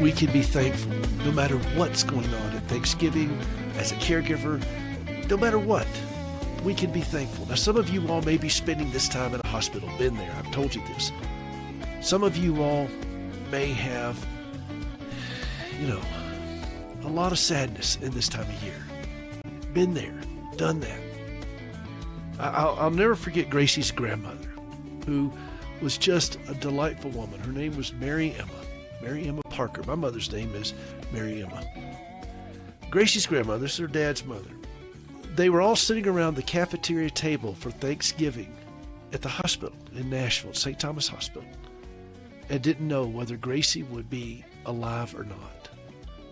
we can be thankful no matter what's going on at Thanksgiving, as a caregiver, no matter what. We can be thankful. Now, some of you all may be spending this time in a hospital. Been there. I've told you this. Some of you all may have, a lot of sadness in this time of year. Been there. Done that. I'll never forget Gracie's grandmother, who was just a delightful woman. Her name was Mary Emma Parker. My mother's name is Mary Emma. Gracie's grandmother is her dad's mother. They were all sitting around the cafeteria table for Thanksgiving at the hospital in Nashville, St. Thomas Hospital, and didn't know whether Gracie would be alive or not.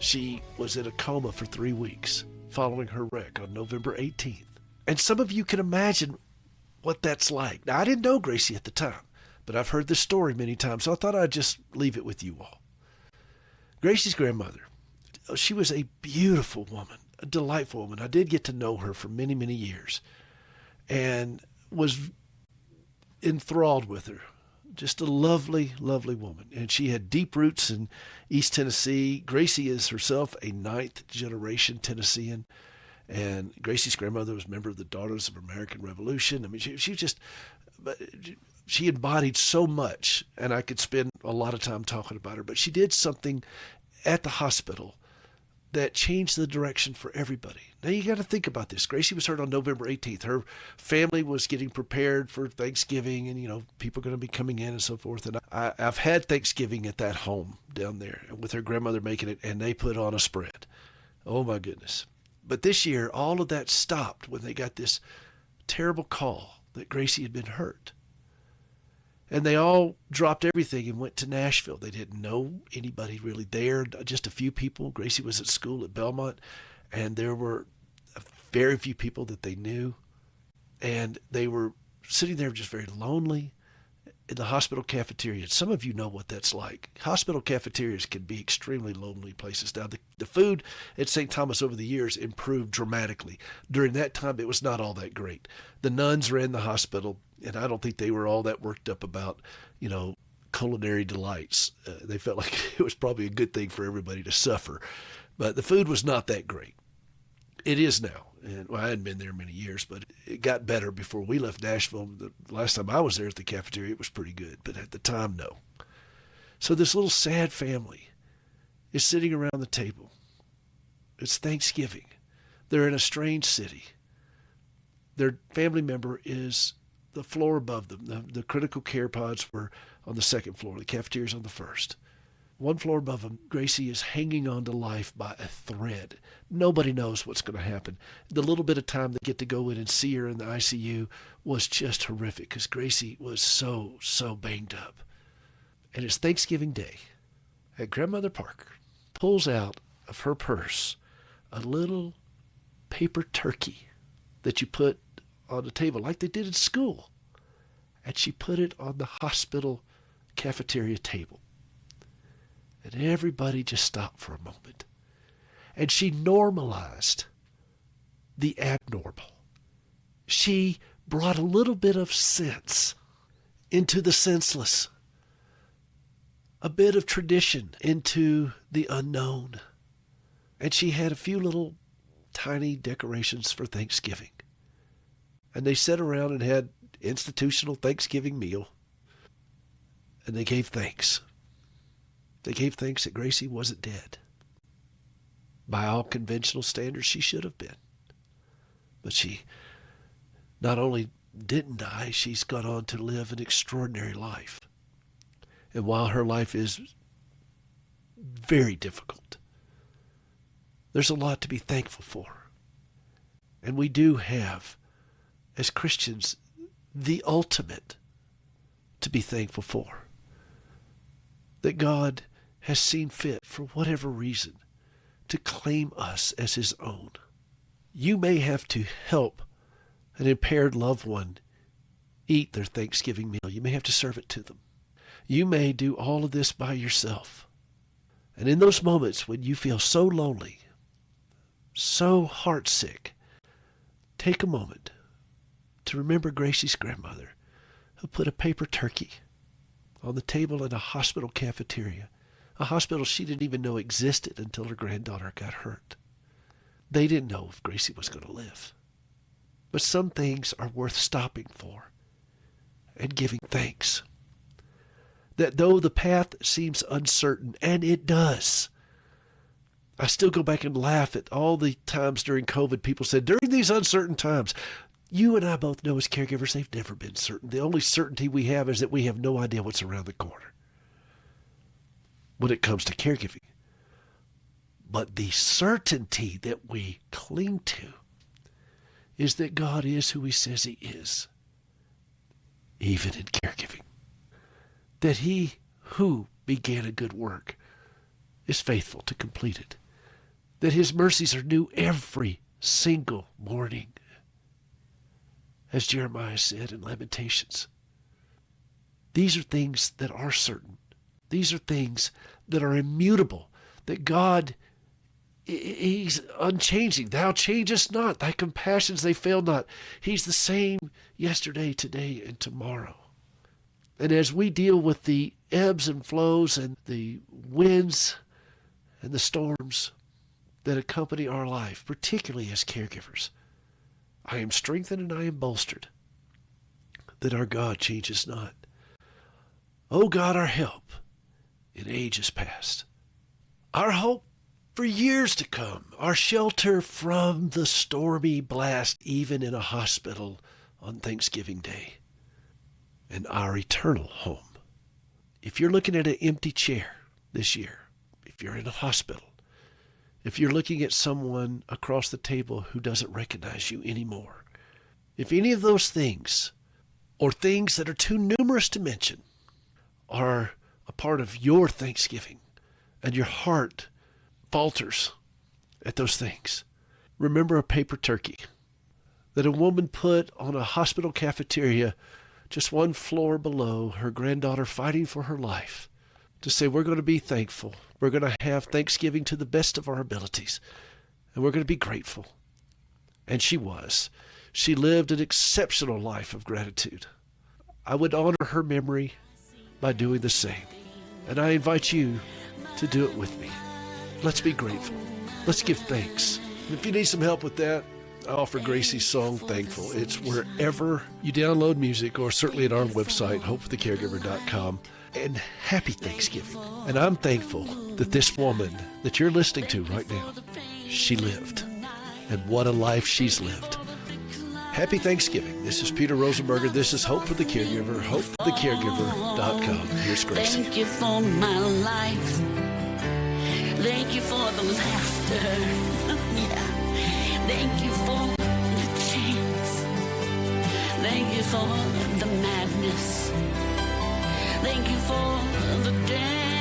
She was in a coma for 3 weeks following her wreck on November 18th. And some of you can imagine what that's like. Now, I didn't know Gracie at the time, but I've heard this story many times, so I thought I'd just leave it with you all. Gracie's grandmother, she was a beautiful woman, a delightful woman. I did get to know her for many, many years and was enthralled with her. Just a lovely, lovely woman. And she had deep roots in East Tennessee. Gracie is herself a 9th generation Tennessean. And Gracie's grandmother was a member of the Daughters of American Revolution. I mean, she embodied so much, and I could spend a lot of time talking about her. But she did something at the hospital that changed the direction for everybody. Now, you got to think about this. Gracie was hurt on November 18th. Her family was getting prepared for Thanksgiving, and, people are going to be coming in and so forth. And I've had Thanksgiving at that home down there with her grandmother making it, and they put on a spread. Oh, my goodness. But this year, all of that stopped when they got this terrible call that Gracie had been hurt. And they all dropped everything and went to Nashville. They didn't know anybody really there, just a few people. Gracie was at school at Belmont, and there were very few people that they knew. And they were sitting there just very lonely in the hospital cafeteria. Some of you know what that's like. Hospital cafeterias can be extremely lonely places. Now, the food at St. Thomas over the years improved dramatically. During that time, it was not all that great. The nuns ran the hospital, and I don't think they were all that worked up about, culinary delights. They felt like it was probably a good thing for everybody to suffer. But the food was not that great. It is now. And I hadn't been there many years, but it got better before we left Nashville. The last time I was there at the cafeteria, it was pretty good. But at the time, no. So this little sad family is sitting around the table. It's Thanksgiving. They're in a strange city. Their family member is the floor above them. The critical care pods were on the second floor. The cafeteria's on the first. One floor above them, Gracie is hanging on to life by a thread. Nobody knows what's going to happen. The little bit of time they get to go in and see her in the ICU was just horrific because Gracie was so banged up. And it's Thanksgiving Day. And Grandmother Parker pulls out of her purse a little paper turkey that you put on the table like they did at school. And she put it on the hospital cafeteria table. And everybody just stopped for a moment. And she normalized the abnormal. She brought a little bit of sense into the senseless. A bit of tradition into the unknown. And she had a few little tiny decorations for Thanksgiving. And they sat around and had institutional Thanksgiving meal. And they gave thanks. They gave thanks that Gracie wasn't dead. By all conventional standards, she should have been. But she not only didn't die, she's gone on to live an extraordinary life. And while her life is very difficult, there's a lot to be thankful for. And we do have, as Christians, the ultimate to be thankful for. That God has seen fit, for whatever reason, to claim us as his own. You may have to help an impaired loved one eat their Thanksgiving meal. You may have to serve it to them. You may do all of this by yourself. And in those moments when you feel so lonely, so heartsick, take a moment to remember Gracie's grandmother, who put a paper turkey on the table in a hospital cafeteria a hospital she didn't even know existed until her granddaughter got hurt. They didn't know if Gracie was going to live. But some things are worth stopping for and giving thanks. That though the path seems uncertain, and it does, I still go back and laugh at all the times during COVID people said, during these uncertain times, you and I both know as caregivers, they've never been certain. The only certainty we have is that we have no idea what's around the corner when it comes to caregiving. But the certainty that we cling to is that God is who he says he is, even in caregiving. That he who began a good work is faithful to complete it. That his mercies are new every single morning, as Jeremiah said in Lamentations. These are things that are certain. These are things that are immutable, that God, he's unchanging. Thou changest not. Thy compassions, they fail not. He's the same yesterday, today, and tomorrow. And as we deal with the ebbs and flows and the winds and the storms that accompany our life, particularly as caregivers, I am strengthened and I am bolstered that our God changes not. O God, our help in ages past, our hope for years to come, our shelter from the stormy blast, even in a hospital on Thanksgiving Day, and our eternal home. If you're looking at an empty chair this year, if you're in a hospital, if you're looking at someone across the table who doesn't recognize you anymore, if any of those things, or things that are too numerous to mention, are a part of your Thanksgiving, and your heart falters at those things, remember a paper turkey that a woman put on a hospital cafeteria just one floor below, her granddaughter fighting for her life, to say, we're going to be thankful. We're going to have Thanksgiving to the best of our abilities, and we're going to be grateful. And she was. She lived an exceptional life of gratitude. I would honor her memory by doing the same. And I invite you to do it with me. Let's be grateful. Let's give thanks. And if you need some help with that, I offer Gracie's song, Thankful. It's wherever you download music, or certainly at our website, hopeforthecaregiver.com. And happy Thanksgiving. And I'm thankful that this woman that you're listening to right now, she lived. And what a life she's lived. Happy Thanksgiving. This is Peter Rosenberger. This is Hope for the Caregiver, hopeforthecaregiver.com. Here's Gracie. Thank you for my life. Thank you for the laughter. Yeah. Thank you for the chance. Thank you for the madness. Thank you for the dance.